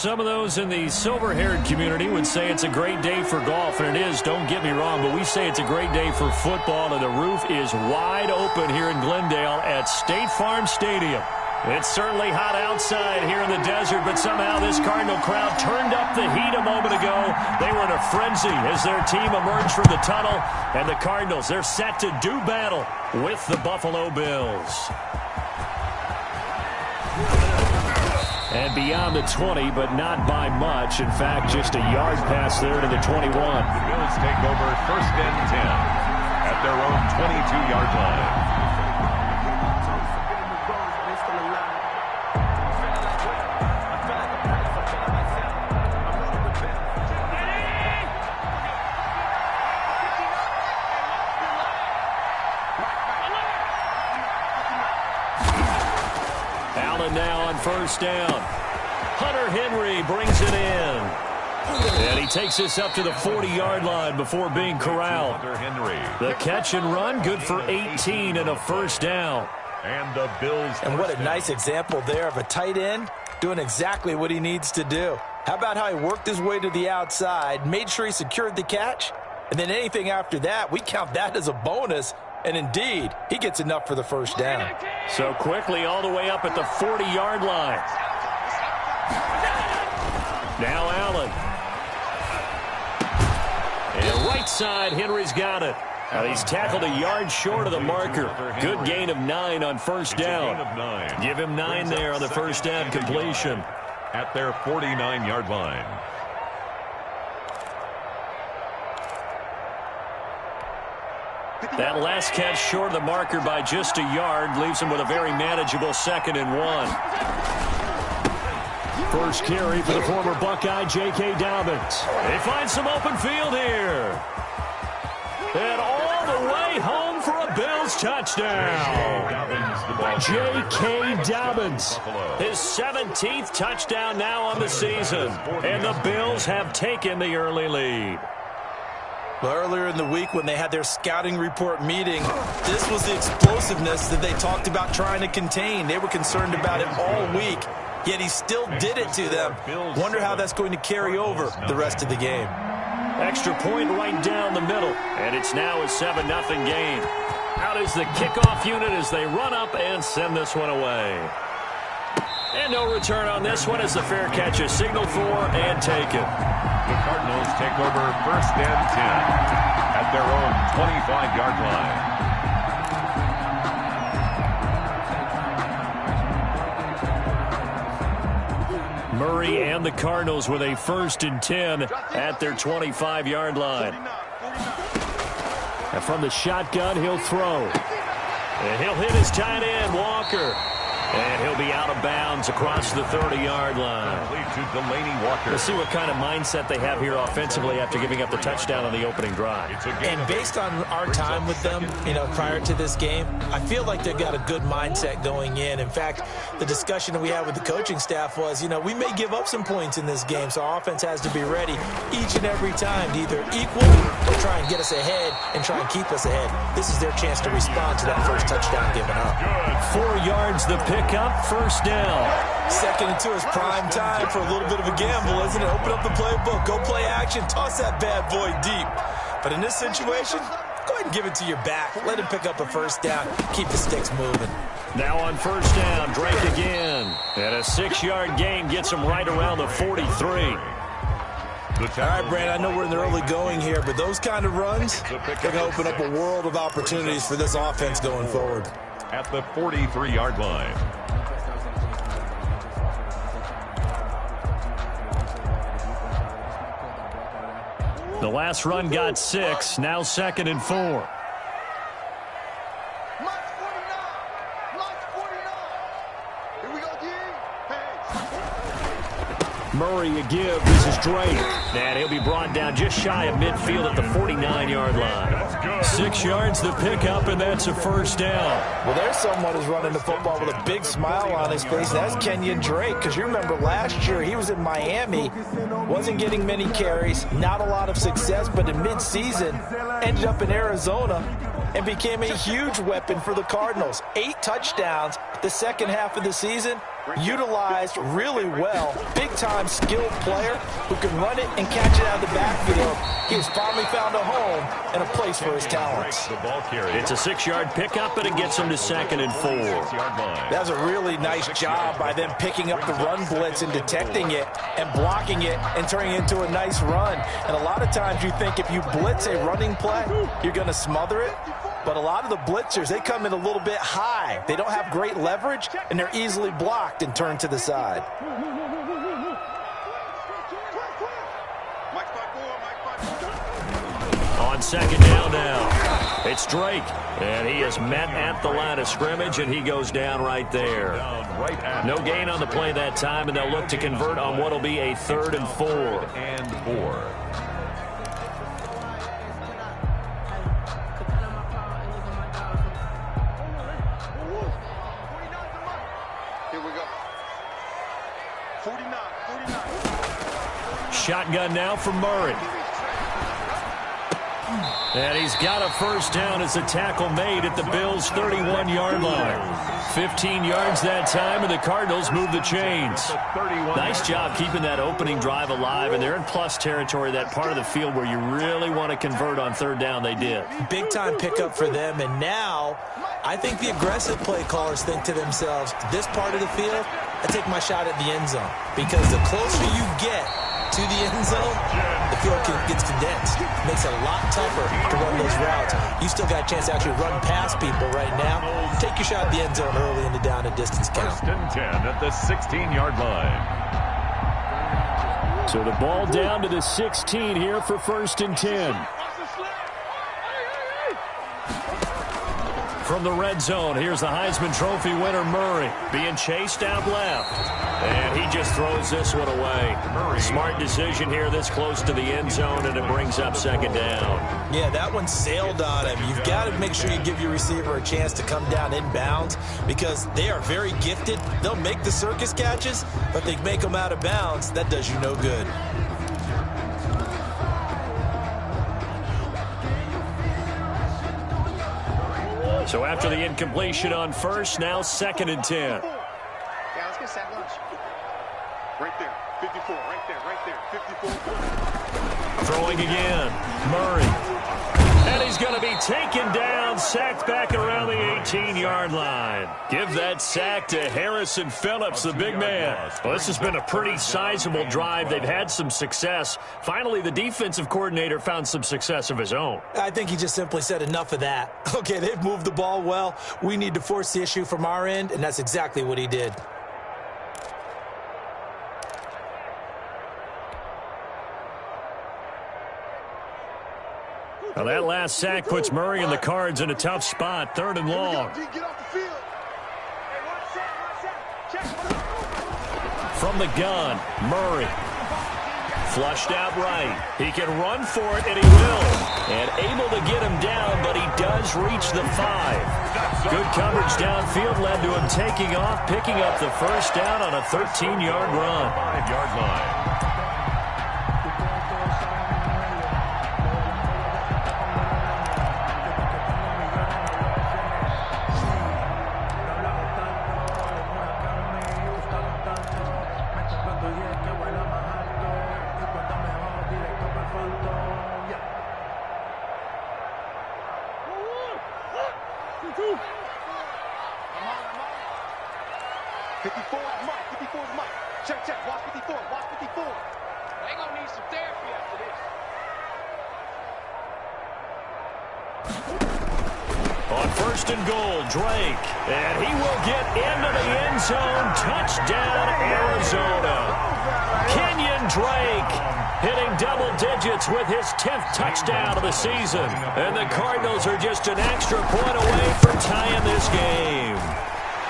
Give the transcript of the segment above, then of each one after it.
Some of those in the silver-haired community would say it's a great day for golf, and it is, don't get me wrong, but we say it's a great day for football, and the roof is wide open here in Glendale at State Farm Stadium. It's certainly hot outside here in the desert, but somehow this Cardinal crowd turned up the heat a moment ago. They were in a frenzy as their team emerged from the tunnel, and the Cardinals, they're set to do battle with the Buffalo Bills. And beyond the 20, but not by much. In fact, just a yard pass there to the 21. The Bills take over 1st and 10 at their own 22-yard line. Allen now on 1st down. Hunter Henry brings it in. And he takes this up to the 40-yard line before being corralled. Hunter Henry. The catch and run, good for 18 and a 1st down. And the Bills. And what a nice example there of a tight end doing exactly what he needs to do. How about how he worked his way to the outside, made sure he secured the catch, and then anything after that, we count that as a bonus. And indeed, he gets enough for the 1st down. So quickly all the way up at the 40-yard line. Now Allen. And right side, Henry's got it. And he's tackled a yard short of the marker. Good gain of 9 on 1st down. Give him 9 there on the 1st down completion. At their 49-yard line. That last catch short of the marker by just a yard leaves him with a very manageable 2nd and 1. First carry for the former Buckeye, J.K. Dobbins. They find some open field here. And all the way home for a Bills touchdown. J.K. Dobbins. His 17th touchdown now on the season. And the Bills have taken the early lead. Well, earlier in the week when they had their scouting report meeting, this was the explosiveness that they talked about trying to contain. They were concerned about it all week, yet he still did it to them. Wonder how that's going to carry over the rest of the game. Extra point right down the middle, and it's now a 7-0 game. Out is the kickoff unit as they run up and send this one away. And no return on this one as the fair catch is signaled for and taken. The Cardinals take over 1st and 10 at their own 25-yard line. Murray and the Cardinals with a 1st and 10 at their 25-yard line. And from the shotgun, he'll throw. And he'll hit his tight end, Walker. And he'll be out of bounds across the 30-yard line. Let's see what kind of mindset they have here offensively after giving up the touchdown on the opening drive. And based on our time with them, prior to this game, I feel like they've got a good mindset going in. In fact, the discussion that we had with the coaching staff was, we may give up some points in this game, so our offense has to be ready each and every time to either equal or try and get us ahead and try and keep us ahead. This is their chance to respond to that first touchdown given up. 4 yards the pickup, 1st down. 2nd and 2 is prime time for a little bit of a gamble, isn't it? Open up the playbook, go play action, toss that bad boy deep. But in this situation, go ahead and give it to your back. Let him pick up a 1st down, keep the sticks moving. Now on 1st down, Drake again. And a 6-yard gain gets him right around the 43. All right, Brand, I know we're in the early going here, but those kind of runs, they're going to open up a world of opportunities for this offense going forward. At the 43-yard line. The last run got 6, now 2nd and 4. Murray a give. This is Drake. And he'll be brought down just shy of midfield at the 49-yard line. 6 yards the pickup, and that's a 1st down. Well, there's someone who's running the football with a big smile on his face. That's Kenyon Drake, because you remember last year he was in Miami, wasn't getting many carries, not a lot of success, but in midseason ended up in Arizona and became a huge weapon for the Cardinals. 8 touchdowns the second half of the season. utilized really well. Big-time skilled player who can run it and catch it out of the backfield. He has finally found a home and a place for his talents. It's a 6-yard pickup, and it gets him to 2nd and 4. That was a really nice job by them picking up the run blitz and detecting it and blocking it and turning it into a nice run. And a lot of times you think if you blitz a running play, you're going to smother it. But a lot of the blitzers, they come in a little bit high. They don't have great leverage, and they're easily blocked and turned to the side. On 2nd down now, it's Drake, and he is met at the line of scrimmage, and he goes down right there. No gain on the play that time, and they'll look to convert on what will be a 3rd and 4. Shotgun now for Murray. And he's got a first down as a tackle made at the Bills' 31-yard line. 15 yards that time, and the Cardinals move the chains. Nice job keeping that opening drive alive, and they're in plus territory, that part of the field where you really want to convert on 3rd down. They did. Big-time pickup for them, and now I think the aggressive play callers think to themselves, this part of the field, I take my shot at the end zone, because the closer you get to the end zone, the field gets condensed. Makes it a lot tougher to run those routes. You still got a chance to actually run past people right now. Take your shot at the end zone early in the down and distance count. 1st and 10 at the 16-yard line. So the ball down to the 16 here for 1st and 10. From the red zone, here's the Heisman Trophy winner, Murray, being chased out left. And he just throws this one away. Smart decision here this close to the end zone, and it brings up 2nd down. Yeah, that one sailed on him. You've got to make sure you give your receiver a chance to come down inbounds because they are very gifted. They'll make the circus catches, but they make them out of bounds. That does you no good. So after the incompletion on 1st, now 2nd and 10. Yeah, let's get sack lunch. Right there, 54, right there, 54. Throwing again, Murray. And he's going to be taken down, sacked back around the 18-yard line. Give that sack to Harrison Phillips, the big man. Well, this has been a pretty sizable drive. They've had some success. Finally, the defensive coordinator found some success of his own. I think he just simply said enough of that. Okay, they've moved the ball well. We need to force the issue from our end, and that's exactly what he did. Well, that last sack puts Murray and the Cards in a tough spot, 3rd and long. From the gun, Murray. Flushed out right. He can run for it, and he will. And able to get him down, but he does reach the 5. Good coverage downfield led to him taking off, picking up the first down on a 13-yard run. 5-yard line. On 1st and goal, Drake. And he will get into the end zone. Touchdown, Arizona. Kenyon Drake hitting double digits with his 10th touchdown of the season. And the Cardinals are just an extra point away from tying this game.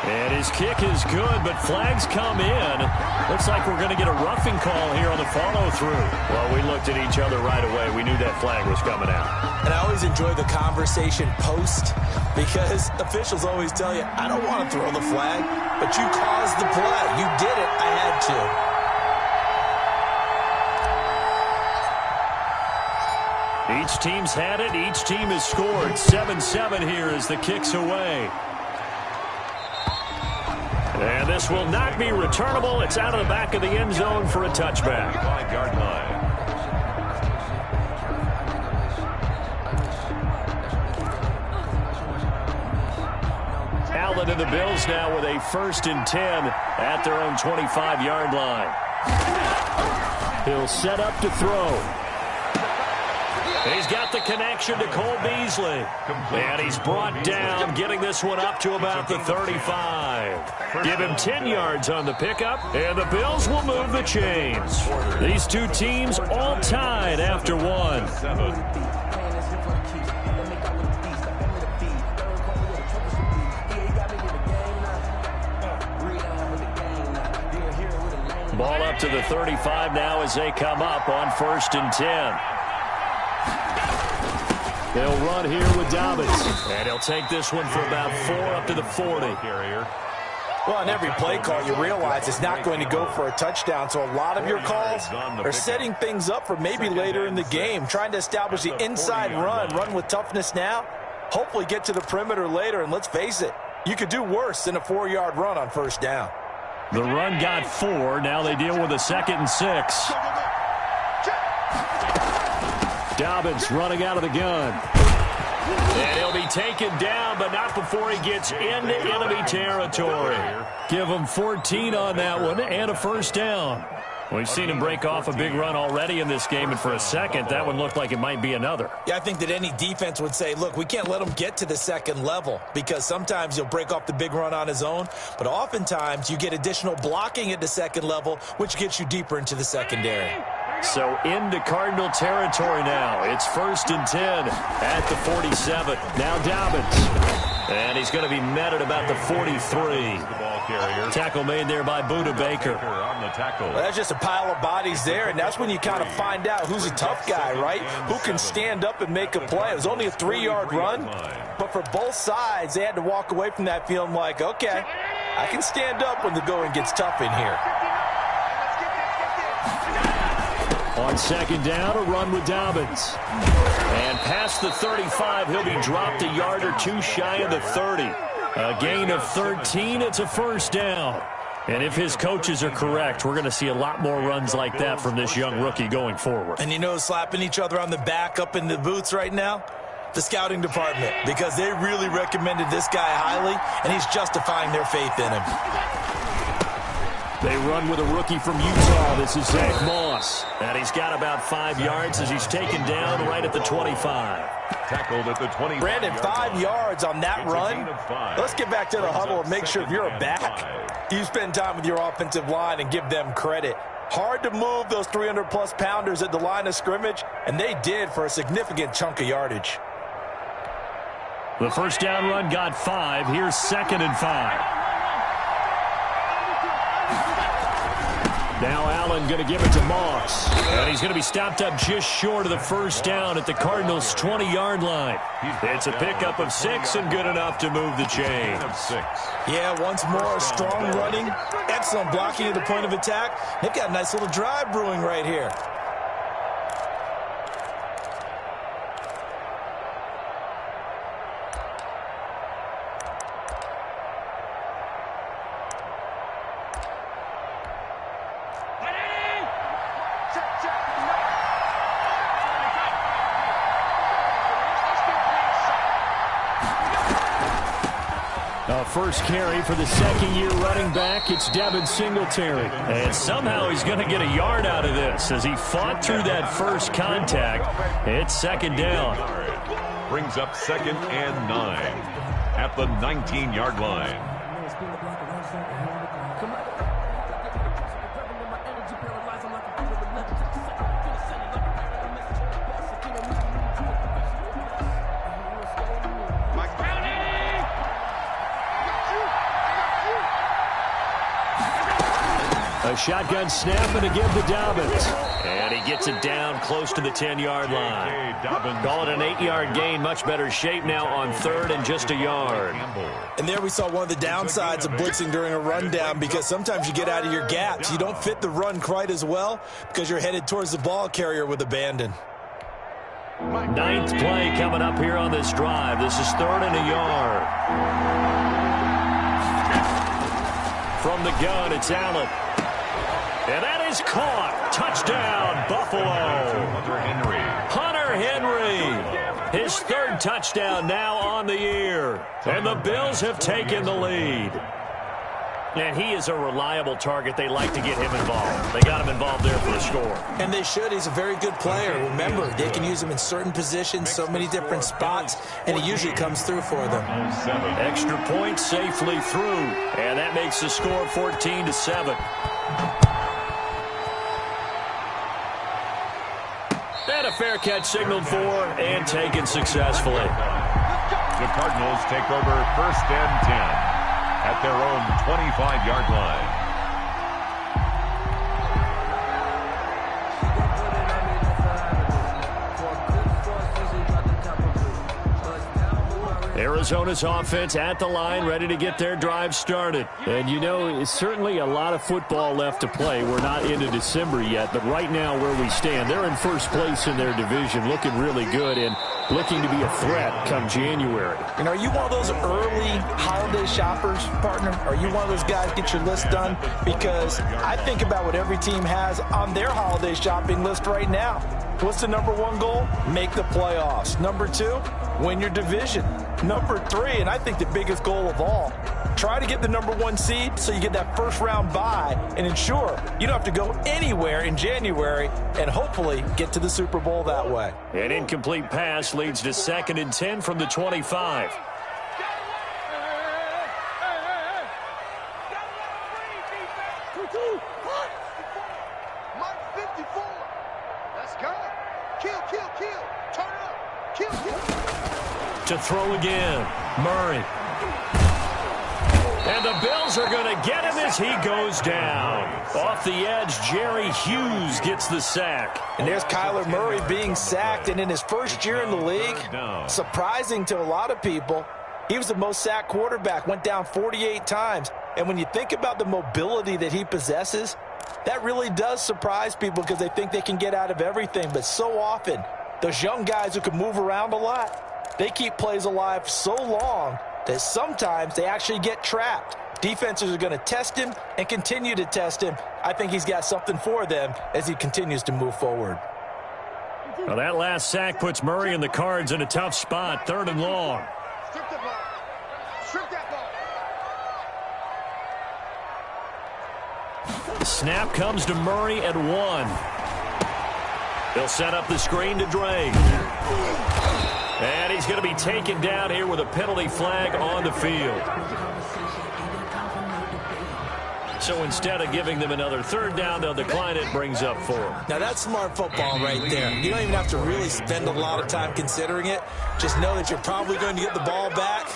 And his kick is good, but flags come in. Looks like we're going to get a roughing call here on the follow-through. Well, we looked at each other right away. We knew that flag was coming out. And I always enjoy the conversation post because officials always tell you, I don't want to throw the flag, but you caused the play. You did it. I had to. Each team's had it. Each team has scored. 7-7 here as the kick's away. And this will not be returnable. It's out of the back of the end zone for a touchback. 5-yard line. Allen and the Bills now with a 1st and 10 at their own 25-yard line. He'll set up to throw. He's got the connection to Cole Beasley. And he's brought down, getting this one up to about the 35. Give him 10 yards on the pickup, and the Bills will move the chains. These two teams all tied after one. Ball up to the 35 now as they come up on 1st and 10. They'll run here with Dobbins. And he'll take this one for about 4 up to the 40. Well, on every play call, you realize it's not going to go for a touchdown. So a lot of your calls are setting things up for maybe later in the game, trying to establish the inside run with toughness now, hopefully get to the perimeter later. And let's face it, you could do worse than a 4-yard run on 1st down. The run got 4. Now they deal with a 2nd and 6. Dobbins running out of the gun. And he'll be taken down, but not before he gets into enemy territory. Give him 14 on that one and a 1st down. We've seen him break off a big run already in this game, and for a second, that one looked like it might be another. Yeah, I think that any defense would say, look, we can't let him get to the 2nd level, because sometimes he'll break off the big run on his own, but oftentimes you get additional blocking at the 2nd level, which gets you deeper into the secondary. So into Cardinal territory now. It's 1st and 10 at the 47. Now Dobbins. And he's going to be met at about the 43. Tackle made there by Budda Baker. Well, that's just a pile of bodies there, and that's when you kind of find out who's a tough guy, right? Who can stand up and make a play. It was only a 3-yard run, but for both sides, they had to walk away from that feeling like, okay, I can stand up when the going gets tough in here. On 2nd down, a run with Dobbins. And past the 35, he'll be dropped a yard or 2 shy of the 30. A gain of 13, it's a 1st down. And if his coaches are correct, we're going to see a lot more runs like that from this young rookie going forward. And you know, slapping each other on the back up in the booths right now? The scouting department, because they really recommended this guy highly, and he's justifying their faith in him. They run with a rookie from Utah. This is Zach Moss. And he's got about 5 yards as he's taken down right at the 25. Tackled at the 20. Brandon, 5 yards on that run. Let's get back to the huddle and make sure if you're a back, you spend time with your offensive line and give them credit. Hard to move those 300-plus pounders at the line of scrimmage, and they did for a significant chunk of yardage. The 1st down run got 5. Here's 2nd and 5. Now Allen going to give it to Moss. And he's going to be stopped up just short of the 1st down at the Cardinals' 20-yard line. It's a pickup of 6 and good enough to move the chains. Yeah, once more, strong running, excellent blocking at the point of attack. They've got a nice little drive brewing right here. First carry for the 2nd-year running back. It's Devin Singletary. And somehow he's going to get a yard out of this as he fought through that first contact. It's 2nd down. Brings up 2nd and 9 at the 19-yard line. A shotgun snap and a give to Dobbins. And he gets it down close to the 10-yard line. Call it an 8-yard gain. Much better shape now on 3rd and just a yard. And there we saw one of the downsides of blitzing during a rundown, because sometimes you get out of your gaps. You don't fit the run quite as well because you're headed towards the ball carrier with abandon. 9th play coming up here on this drive. This is 3rd and a yard. From the gun, it's Allen. And that is caught. Touchdown, Buffalo. Hunter Henry. His third touchdown now on the year. And the Bills have taken the lead. And he is a reliable target. They like to get him involved. They got him involved there for the score. And they should. He's a very good player. Remember, they can use him in certain positions, so many different spots, and he usually comes through for them. Extra point safely through. And that makes the score 14-7. And a fair catch signaled for and taken successfully. The Cardinals take over 1st and 10 at their own 25-yard line. Arizona's offense at the line, ready to get their drive started. And, you know, it's certainly a lot of football left to play. We're not into December yet, but right now where we stand, they're in first place in their division, looking really good and looking to be a threat come January. And are you one of those early holiday shoppers, partner? Are you one of those guys get your list done? Because I think about what every team has on their holiday shopping list right now. What's the number one goal? Make the playoffs. Number 2, win your division. Number 3, and I think the biggest goal of all, try to get the number 1 seed so you get that first round bye and ensure you don't have to go anywhere in January and hopefully get to the Super Bowl that way. An incomplete pass leads to 2nd and 10 from the 25. To throw again, Murray. And the Bills are going to get him as he goes down. Off the edge, Jerry Hughes gets the sack. And there's Kyler Murray being sacked, and in his first year in the league, surprising to a lot of people, he was the most sacked quarterback, went down 48 times. And when you think about the mobility that he possesses, that really does surprise people because they think they can get out of everything. But so often, those young guys who can move around a lot, they keep plays alive so long that sometimes they actually get trapped. Defenses are going to test him and continue to test him. I think he's got something for them as he continues to move forward. Well, that last sack puts Murray and the Cards in a tough spot, 3rd and long. Strip the ball. Strip that ball. The snap comes to Murray at 1. They'll set up the screen to Dre. And he's going to be taken down here with a penalty flag on the field. So instead of giving them another 3rd down, they'll decline it, brings up 4. Now that's smart football right there. You don't even have to really spend a lot of time considering it. Just know that you're probably going to get the ball back.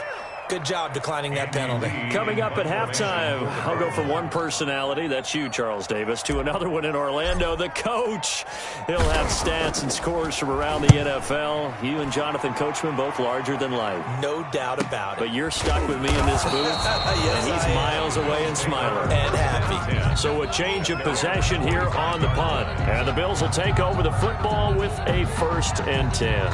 Good job declining that penalty. Coming up at halftime, I'll go from one personality, that's you, Charles Davis, to another one in Orlando, the coach. He'll have stats and scores from around the NFL. You and Jonathan Coachman, both larger than life. No doubt about it. But you're stuck with me in this booth, yes, and he's miles away and smiling. And happy. So a change of possession here on the punt. And the Bills will take over the football with a 1st and 10.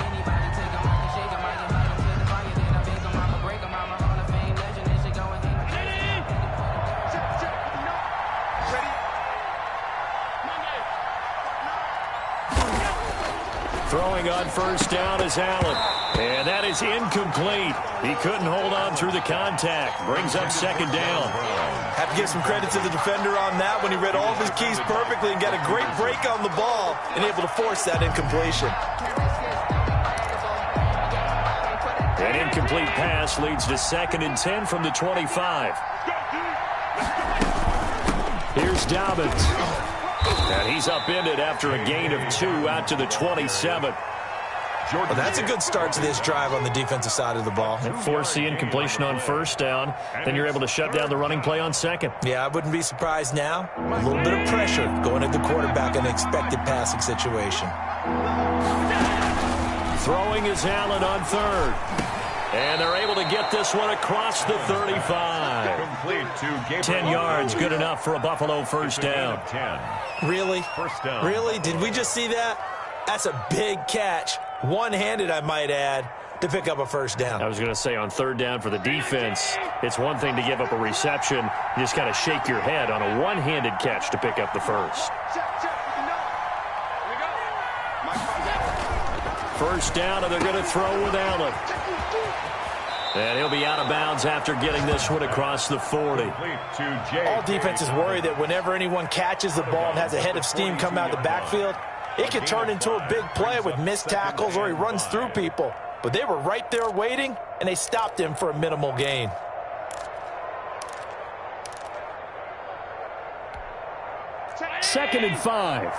Throwing on 1st down is Allen. And that is incomplete. He couldn't hold on through the contact. Brings up 2nd down. Have to give some credit to the defender on that when he read all of his keys perfectly and got a great break on the ball and able to force that incompletion. An incomplete pass leads to 2nd and 10 from the 25. Here's Dobbins. And he's upended after a gain of 2 out to the 27. Well, that's a good start to this drive on the defensive side of the ball. Force the incompletion on 1st down. Then you're able to shut down the running play on 2nd. Yeah, I wouldn't be surprised now. A little bit of pressure going at the quarterback in an expected passing situation. Throwing is Allen on 3rd. And they're able to get this one across the 35. 10 yards, good enough for a Buffalo 1st down. Really? Really? Did we just see that? That's a big catch. One-handed, I might add. to pick up a first down. I was going to say, on third down for the defense, it's one thing to give up a reception. You just got to shake your head on a one-handed catch to pick up the first. First down, and they're going to throw with Allen. And he'll be out of bounds after getting this one across the 40. All defenses worry that whenever anyone catches the ball and has a head of steam come out of the backfield, it could turn into a big play with missed tackles or he runs through people. But they were right there waiting, and they stopped him for a minimal gain. Second and 5.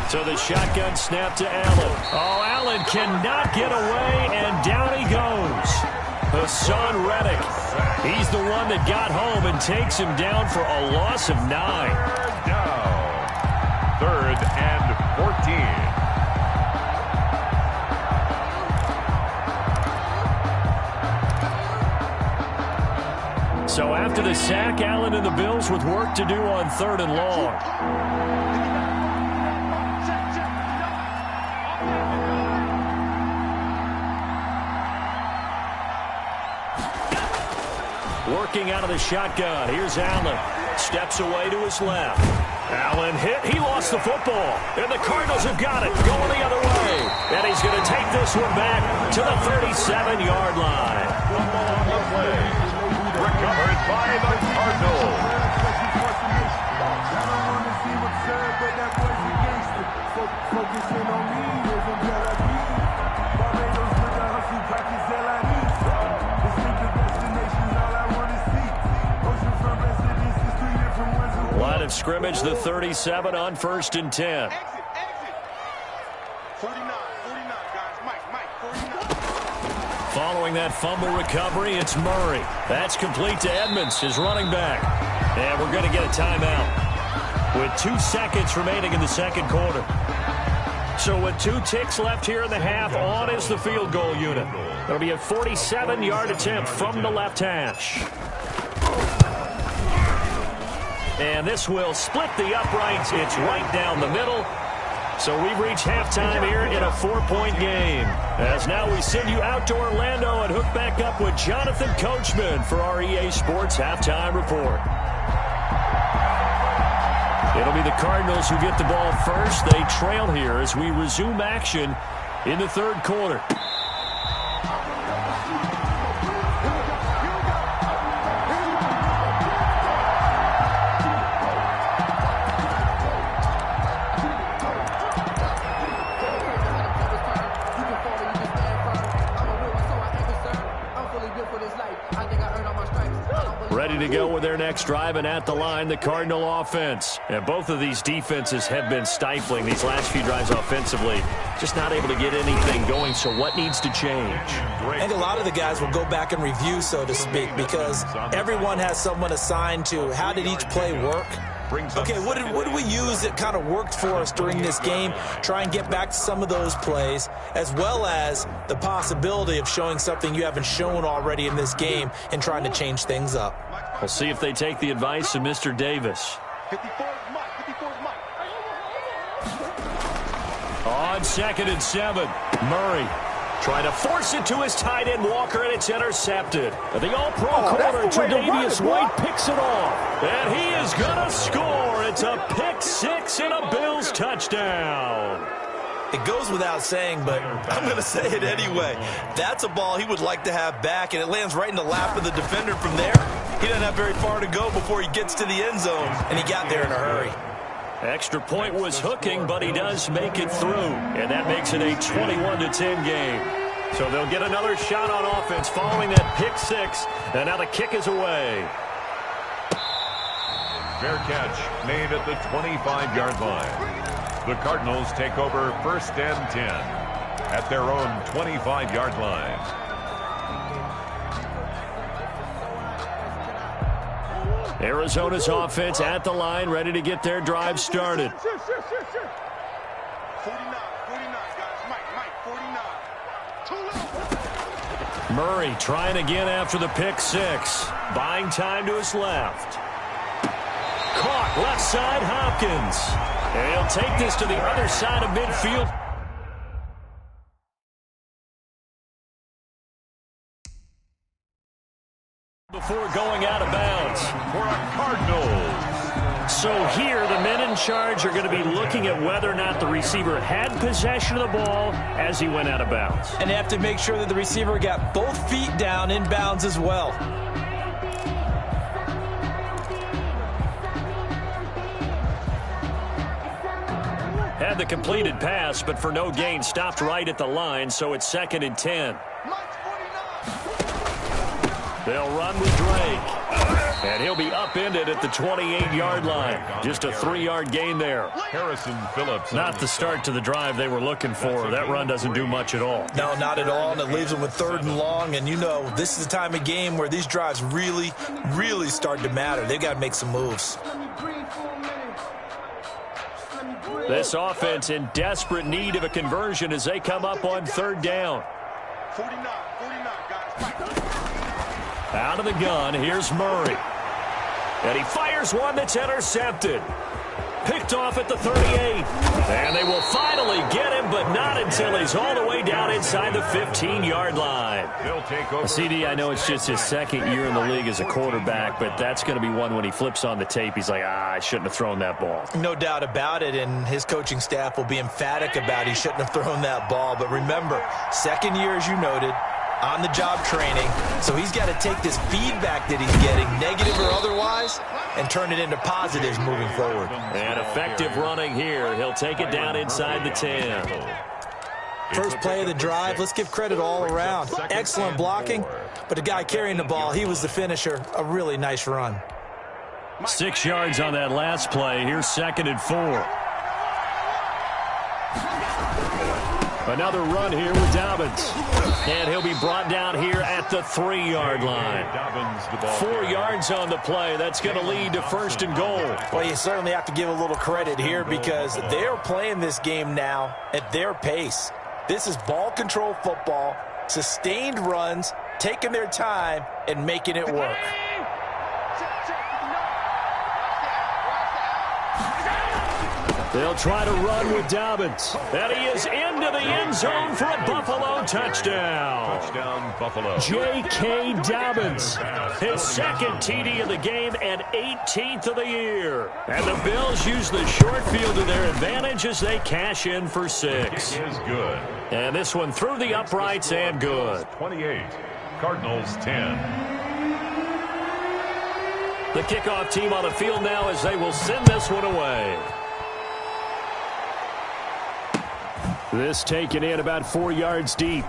So the shotgun snap to Allen. Oh, Allen cannot get away, and down he goes. Hassan Reddick. He's the one that got home and takes him down for a loss of 9. Down. Third and 14. So after the sack, Allen and the Bills with work to do on third and long. Working out of the shotgun. Here's Allen. Steps away to his left. Allen hit. He lost the football. And the Cardinals have got it. Going the other way. And he's going to take this one back to the 37-yard line. Recovered by the Cardinals. Line of scrimmage, the 37 on 1st and 10. Exit. 49, guys. Mike, 49. Following that fumble recovery, it's Murray. That's complete to Edmonds, his running back. And we're going to get a timeout with 2 seconds remaining in the second quarter. So with 2 ticks left here in the half, on is the field goal unit. It'll be a 47-yard attempt from the left hash. And this will split the uprights. It's right down the middle. So we've reached halftime here in a 4-point game. As now we send you out to Orlando and hook back up with Jonathan Coachman for our EA Sports Halftime Report. It'll be the Cardinals who get the ball first. They trail here as we resume action in the third quarter. Ready to go with their next drive, and at the line, the Cardinal offense. And both of these defenses have been stifling these last few drives offensively. Just not able to get anything going, so what needs to change? I think a lot of the guys will go back and review, so to speak, because everyone has someone assigned to how did each play work. Okay, what did we use that kind of worked for us during this game? Try and get back to some of those plays, as well as the possibility of showing something you haven't shown already in this game and trying to change things up. We'll see if they take the advice of Mr. Davis. 54 is Mike. On 2nd and 7, Murray trying to force it to his tight end, Walker, and it's intercepted. The all-pro corner, Tre'Davious White, picks it off. And he is going to score. It's a pick 6 and a Bills touchdown. It goes without saying, but I'm going to say it anyway. That's a ball he would like to have back, and it lands right in the lap of the defender from there. He doesn't have very far to go before he gets to the end zone, and he got there in a hurry. Extra point was hooking, but he does make it through, and that makes it a 21-10 game. So they'll get another shot on offense following that pick 6, and now the kick is away. Fair catch made at the 25-yard line. The Cardinals take over 1st and 10 at their own 25-yard line. Arizona's offense at the line, ready to get their drive started. 49, guys. Mike, 49. Murray trying again after the pick 6. Buying time to his left. caught. Left side, Hopkins. And he'll take this to the other side of midfield. Before going out of bounds for a Cardinals. So here, the men in charge are going to be looking at whether or not the receiver had possession of the ball as he went out of bounds. And they have to make sure that the receiver got both feet down in bounds as well. Had the completed pass, but for no gain, stopped right at the line, so it's 2nd and 10. They'll run with Drake. And he'll be upended at the 28-yard line. Just a 3-yard gain there. Harrison Phillips. Not the start to the drive they were looking for. That run doesn't do much at all. No, not at all, and it leaves them with 3rd and long. And you know, this is the time of game where these drives really, really start to matter. They've got to make some moves. This offense in desperate need of a conversion as they come up on 3rd down. 49, guys. Out of the gun, here's Murray. And he fires one that's intercepted. Picked off at the 38. And they will finally get him, but not until he's all the way down inside the 15-yard line. They'll take over. CD, I know it's just his 2nd year in the league as a quarterback, but that's going to be one when he flips on the tape. He's like, I shouldn't have thrown that ball. No doubt about it, and his coaching staff will be emphatic about he shouldn't have thrown that ball. But remember, 2nd year, as you noted, on-the-job training, so he's got to take this feedback that he's getting, negative or otherwise, and turn it into positives moving forward. And effective running here. He'll take it down inside the 10. First play of the drive, let's give credit all around. Excellent blocking, but the guy carrying the ball, he was the finisher. A really nice run. 6 yards on that last play. Here's 2nd and 4. Another run here with Dobbins. And he'll be brought down here at the 3-yard line. 4 yards on the play. That's going to lead to 1st and goal. Well, you certainly have to give a little credit here because they're playing this game now at their pace. This is ball control football, sustained runs, taking their time, and making it work. They'll try to run with Dobbins. And he is into the end zone for a Buffalo touchdown. Touchdown, Buffalo. J.K. Dobbins, his 2nd TD of the game and 18th of the year. And the Bills use the short field to their advantage as they cash in for 6. It is good. And this one through the uprights and good. 28, Cardinals 10. The kickoff team on the field now as they will send this one away. This taken in about 4 yards deep.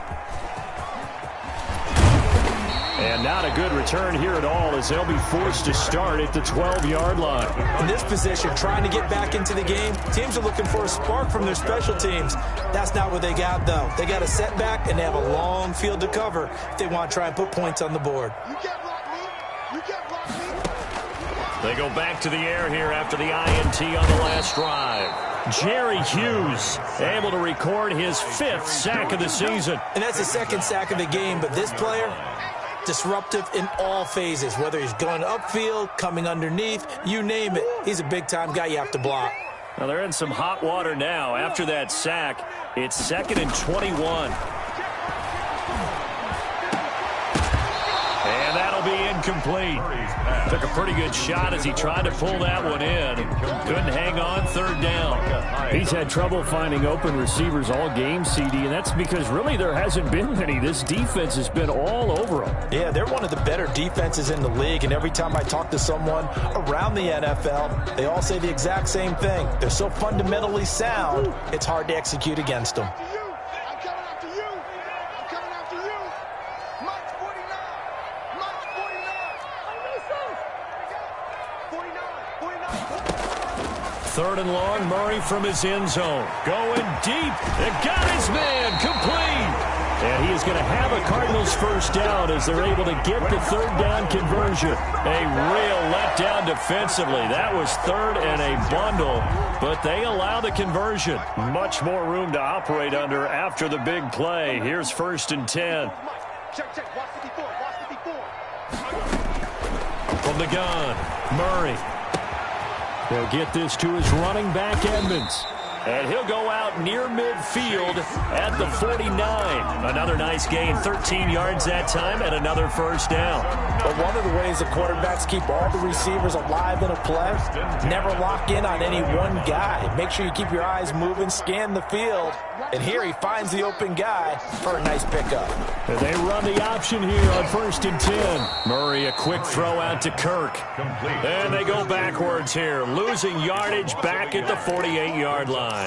And not a good return here at all as they'll be forced to start at the 12-yard line. In this position, trying to get back into the game, teams are looking for a spark from their special teams. That's not what they got, though. They got a setback, and they have a long field to cover if they want to try and put points on the board. They go back to the air here after the INT on the last drive. Jerry Hughes able to record his 5th sack of the season. And that's the 2nd sack of the game, but this player, disruptive in all phases, whether he's going upfield, coming underneath, you name it. He's a big-time guy you have to block. Now they're in some hot water now. After that sack, it's 2nd and 21. And that'll be incomplete. Took a pretty good shot as he tried to pull that one in. Couldn't hang on 3rd down. He's had trouble finding open receivers all game, CD, and that's because really there hasn't been many. This defense has been all over them. Yeah, they're one of the better defenses in the league, and every time I talk to someone around the NFL, they all say the exact same thing. They're so fundamentally sound, it's hard to execute against them. Third and long, Murray from his end zone. Going deep. And got his man complete. And he is going to have a Cardinals first down as they're able to get the 3rd down conversion. A real letdown defensively. That was 3rd and a bundle, but they allow the conversion. Much more room to operate under after the big play. Here's 1st and 10. Check. Watch 54. From the gun, Murray. He'll get this to his running back, Edmonds. And he'll go out near midfield at the 49. Another nice gain, 13 yards that time, and another first down. But one of the ways the quarterbacks keep all the receivers alive in a play, never lock in on any one guy. Make sure you keep your eyes moving, scan the field. And here he finds the open guy for a nice pickup. And they run the option here on 1st and 10. Murray, a quick throw out to Kirk. And they go backwards here, losing yardage back at the 48-yard line.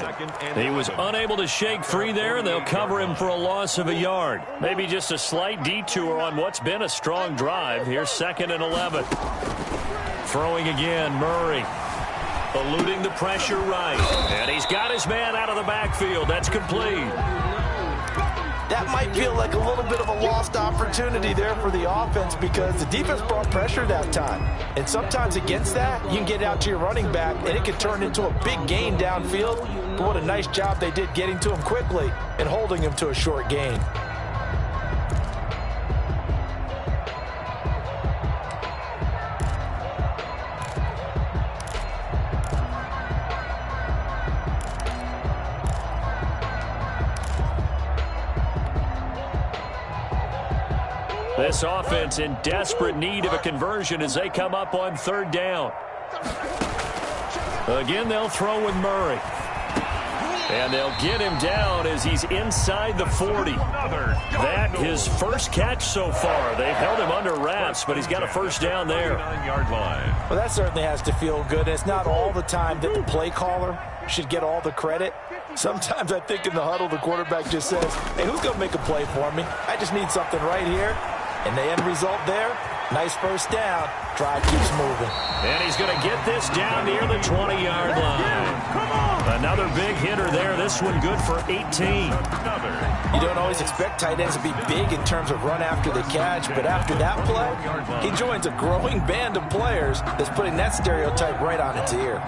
He was unable to shake free there, and they'll cover him for a loss of a yard. Maybe just a slight detour on what's been a strong drive. Here's 2nd and 11. Throwing again, Murray. Eluding the pressure right. And he's got his man out of the backfield. That's complete. That might feel like a little bit of a lost opportunity there for the offense because the defense brought pressure that time. And sometimes against that, you can get out to your running back, and it can turn into a big gain downfield. But what a nice job they did getting to him quickly and holding him to a short gain. This offense in desperate need of a conversion as they come up on 3rd down. Again, they'll throw with Murray. And they'll get him down as he's inside the 40. That his first catch so far. They've held him under wraps, but he's got a first down there. Well, that certainly has to feel good. It's not all the time that the play caller should get all the credit. Sometimes I think in the huddle, the quarterback just says, hey, who's going to make a play for me? I just need something right here. And the end result there, nice first down. Drive keeps moving. And he's going to get this down near the 20-yard line. Another big hitter there. This one good for 18. You don't always expect tight ends to be big in terms of run after the catch, but after that play, he joins a growing band of players that's putting that stereotype right on its ear.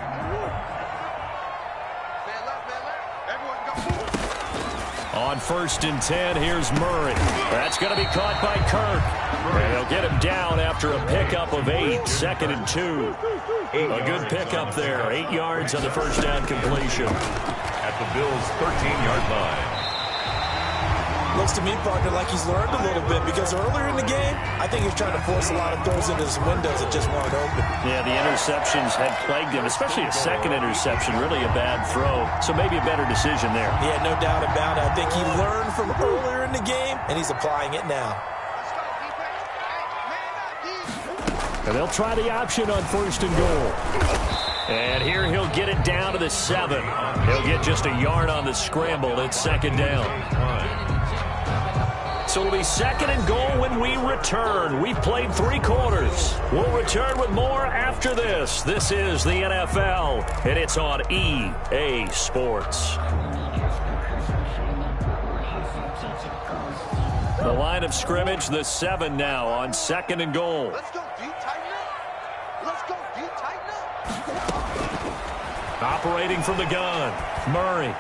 On 1st and 10, here's Murray. That's going to be caught by Kirk. And they'll get him down after a pickup of 8, 2nd and 2. A good pickup there, 8 yards on the first down completion. At the Bills' 13-yard line. Looks to me, partner, like he's learned a little bit because earlier in the game, I think he was trying to force a lot of throws into his windows that just weren't open. Yeah, the interceptions had plagued him, especially a second interception, really a bad throw. So maybe a better decision there. Yeah, no doubt about it. I think he learned from earlier in the game, and he's applying it now. And they'll try the option on 1st and goal. And here he'll get it down to the 7. He'll get just a yard on the scramble. It's 2nd down. So it'll be 2nd and goal when we return. We've played 3 quarters. We'll return with more after this. This is the NFL, and it's on EA Sports. The line of scrimmage, the 7 now on 2nd and goal. Let's go, D. Tighten up. Let's go, D. Tighten up. Operating from the gun, Murray.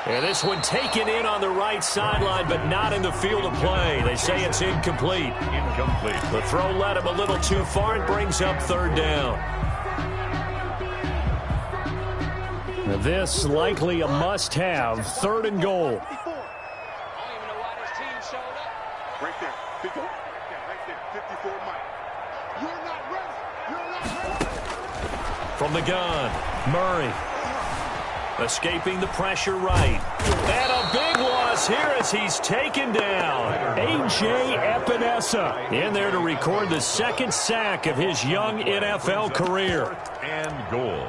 And this one taken in on the right sideline, but not in the field of play. They say it's incomplete. Incomplete. The throw led him a little too far and brings up 3rd down. Now this likely a must-have, 3rd and goal. Right there, 54. Right there, 54, Mike. You're not ready. You're not ready. From the gun, Murray. Escaping the pressure right. And a big loss here as he's taken down. A.J. Epinesa in there to record the 2nd sack of his young NFL career. And goal.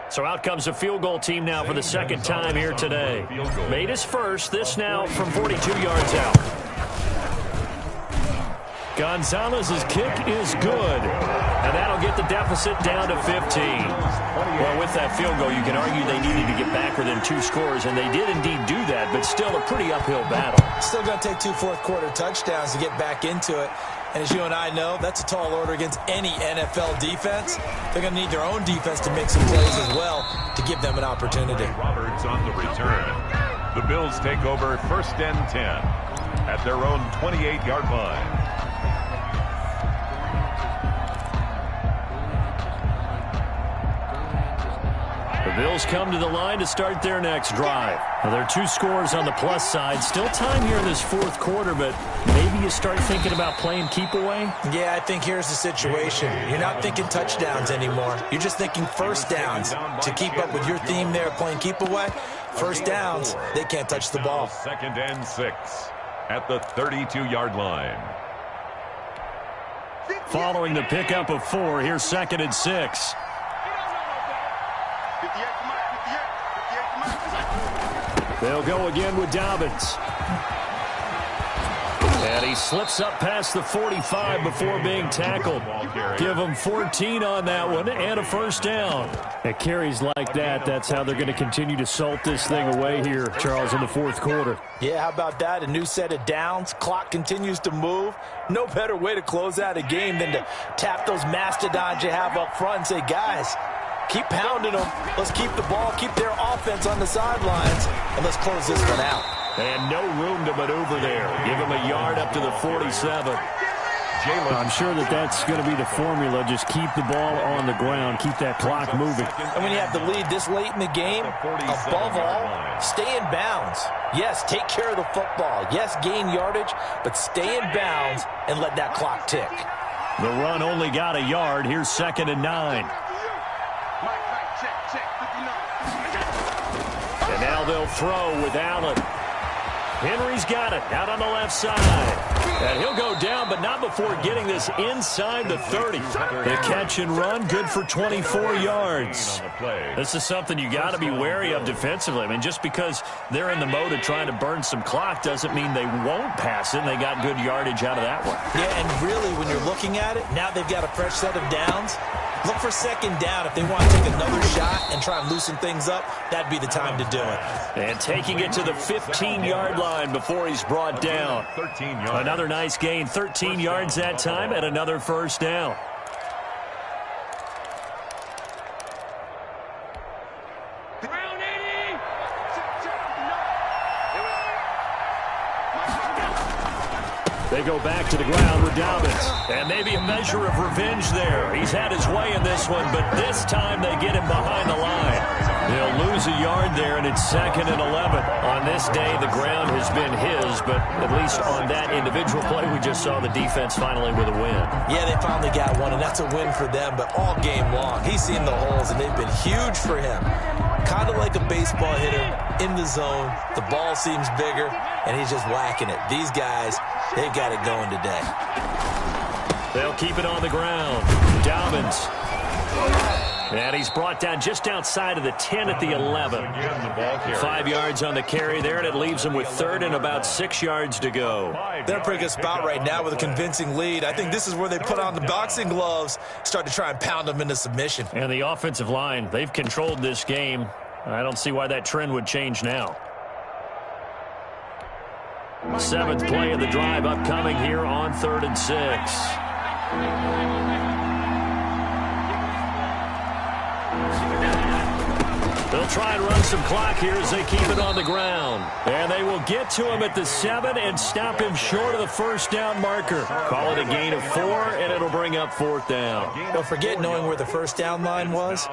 So out comes a field goal team now for the 2nd time here today. Made his first, this now from 42 yards out. Gonzalez's kick is good. And that'll get the deficit down to 15. Well, with that field goal, you can argue they needed to get back within 2 scores, and they did indeed do that, but still a pretty uphill battle. Still going to take 2 fourth-quarter touchdowns to get back into it. And as you and I know, that's a tall order against any NFL defense. They're going to need their own defense to make some plays as well to give them an opportunity. Roberts on the return. The Bills take over 1st and 10 at their own 28-yard line. The Bills come to the line to start their next drive. Well, there are 2 scores on the plus side. Still time here in this 4th quarter, but maybe you start thinking about playing keep away? Yeah, I think here's the situation. You're not thinking touchdowns anymore. You're just thinking first downs. To keep up with your theme there, playing keep away, first downs, they can't touch the ball. 2nd and 6 at the 32-yard line. Following the pickup of 4, here's 2nd and 6. They'll go again with Dobbins. And he slips up past the 45 before being tackled. Give him 14 on that one and a first down. At carries like that, that's how they're going to continue to salt this thing away here, Charles, in the 4th quarter. Yeah, how about that? A new set of downs. Clock continues to move. No better way to close out a game than to tap those mastodons you have up front and say, guys, keep pounding them. Let's keep the ball, keep their offense on the sidelines, and let's close this one out. And no room to maneuver there. Give him a yard up to the 47. I'm sure that's going to be the formula. Just keep the ball on the ground. Keep that clock moving. And when you have the lead this late in the game, above all, stay in bounds. Yes, take care of the football. Yes, gain yardage, but stay in bounds and let that clock tick. The run only got a yard. Here's 2nd and 9. And now they'll throw with Allen. Henry's got it out on the left side. And he'll go down, but not before getting this inside the 30. The catch and run, good for 24 yards. This is something you got to be wary of defensively. I mean, just because they're in the mode of trying to burn some clock doesn't mean they won't pass it, and they got good yardage out of that one. Yeah, and really, when you're looking at it, now they've got a fresh set of downs. Look for 2nd down. If they want to take another shot and try and loosen things up, that'd be the time to do it. And taking it to the 15-yard line before he's brought down. 13 yards. Another nice gain, 13 yards that time, and another first down. They go back to the ground with Dobbins. And maybe a measure of revenge there. He's had his way in this one, but this time they get him behind the line. They'll lose a yard there, and it's 2nd and 11. On this day, the ground has been his, but at least on that individual play, we just saw the defense finally with a win. Yeah, they finally got one, and that's a win for them, but all game long, he's seen the holes, and they've been huge for him. Kind of like a baseball hitter in the zone. The ball seems bigger, and he's just whacking it. These guys, they've got it going today. They'll keep it on the ground. Dobbins. And he's brought down just outside of the 10 at the 11. 5 yards on the carry there, and it leaves him with 3rd and about 6 yards to go. They're in a pretty good spot right now with a convincing lead. I think this is where they put on the boxing gloves, start to try and pound them into submission. And the offensive line, they've controlled this game. I don't see why that trend would change now. 7th play of the drive upcoming here on 3rd and 6. They'll try and run some clock here as they keep it on the ground. And they will get to him at the 7 and stop him short of the first down marker. Call it a gain of 4, and it'll bring up 4th down. Don't forget knowing where the first down line was.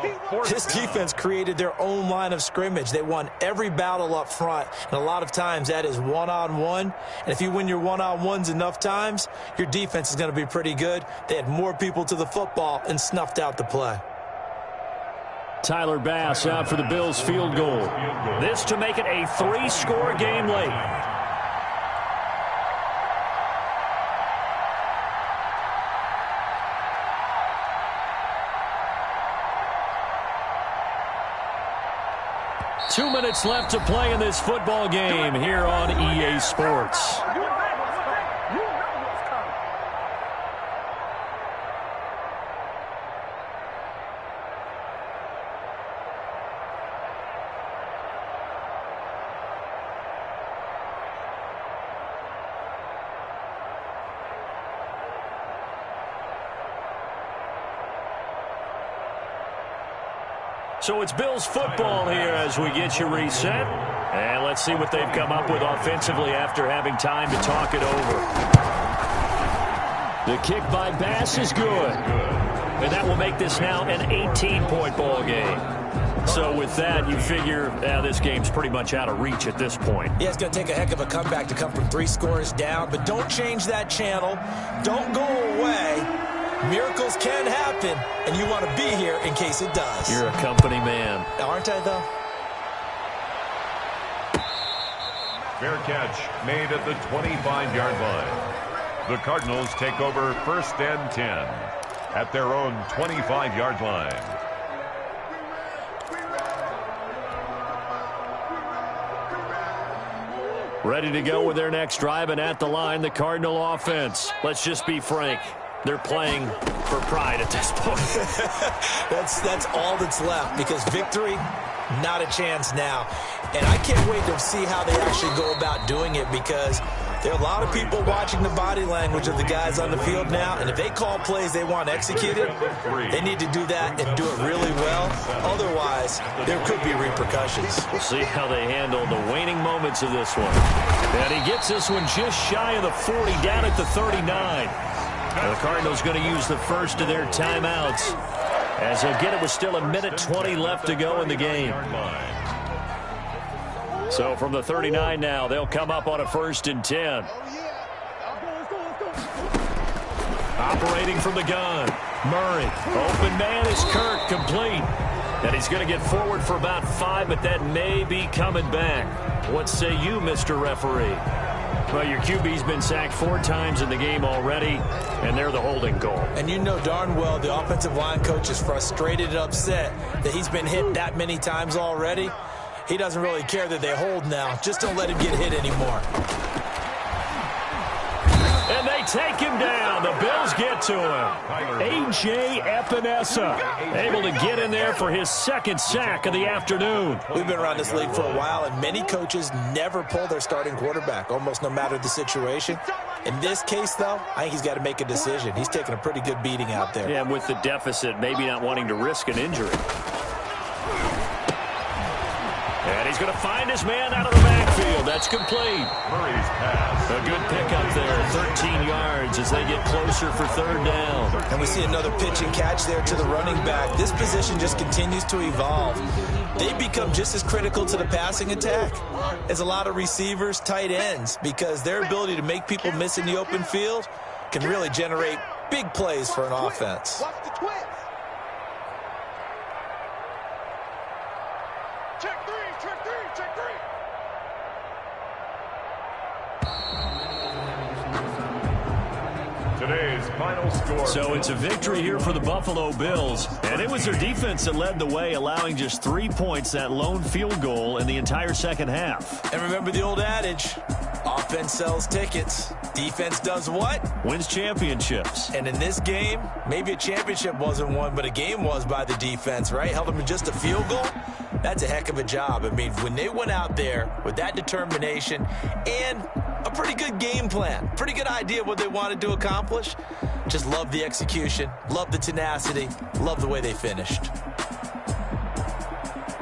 This defense created their own line of scrimmage. They won every battle up front, and a lot of times that is one-on-one. And if you win your one-on-ones enough times, your defense is going to be pretty good. They had more people to the football and snuffed out the play. Tyler Bass out for the Bills field goal. This to make it a 3-score game late. Two minutes left to play in this football game here on EA Sports. So it's Bills football here as we get you reset. And let's see what they've come up with offensively after having time to talk it over. The kick by Bass is good. And that will make this now an 18-point ball game. So with that, you figure this game's pretty much out of reach at this point. Yeah, it's going to take a heck of a comeback to come from 3 scores down. But don't change that channel. Don't go away. Miracles can happen, and you want to be here in case it does. You're a company man. Aren't I, though? Fair catch made at the 25-yard line. The Cardinals take over 1st and 10 at their own 25-yard line. Ready to go with their next drive, and at the line, the Cardinal offense. Let's just be frank. They're playing for pride at this point. That's all that's left, because victory, not a chance now. And I can't wait to see how they actually go about doing it, because there are a lot of people watching the body language of the guys on the field now, and if they call plays they want executed, they need to do that and do it really well. Otherwise, there could be repercussions. We'll see how they handle the waning moments of this one. And he gets this one just shy of the 40, down at the 39. The Cardinals going to use the first of their timeouts, as they'll get it with still 1:20 left to go in the game. So from the 39 now, they'll come up on a 1st and 10. Operating from the gun, Murray. Open man is Kirk, complete. And he's going to get forward for about 5, but that may be coming back. What say you, Mr. Referee? Well, your QB's been sacked 4 times in the game already, and they're the holding goal. And you know darn well the offensive line coach is frustrated and upset that he's been hit that many times already. He doesn't really care that they hold now. Just don't let him get hit anymore. And they take him down. The Bills get to him. A.J. Epinesa able to get in there for his 2nd sack of the afternoon. We've been around this league for a while, and many coaches never pull their starting quarterback, almost no matter the situation. In this case, though, I think he's got to make a decision. He's taking a pretty good beating out there. Yeah, with the deficit, maybe not wanting to risk an injury. And he's going to find his man out of the backfield. That's complete. Murray's pass. A good pickup there, 13 yards as they get closer for 3rd down. And we see another pitch and catch there to the running back. This position just continues to evolve. They become just as critical to the passing attack as a lot of receivers, tight ends, because their ability to make people miss in the open field can really generate big plays for an offense. Watch the twist. Check 3, check 3, check 3. Today's final score. So it's a victory here for the Buffalo Bills, and it was their defense that led the way, allowing just 3 points, that lone field goal in the entire 2nd half. And remember the old adage, offense sells tickets. Defense does what? Wins championships. And in this game, maybe a championship wasn't won, but a game was by the defense, right? Held them to just a field goal. That's a heck of a job. I mean, when they went out there with that determination and a pretty good game plan, pretty good idea of what they wanted to accomplish, just love the execution, love the tenacity, love the way they finished.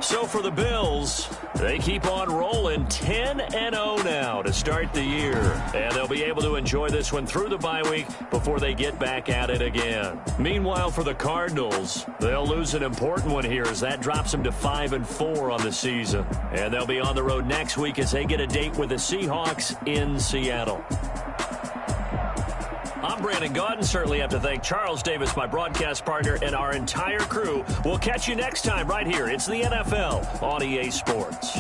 So for the Bills, they keep on rolling 10-0 now to start the year. And they'll be able to enjoy this one through the bye week before they get back at it again. Meanwhile, for the Cardinals, they'll lose an important one here as that drops them to 5-4 on the season. And they'll be on the road next week as they get a date with the Seahawks in Seattle. I'm Brandon Gaudin. Certainly have to thank Charles Davis, my broadcast partner, and our entire crew. We'll catch you next time right here. It's the NFL on EA Sports.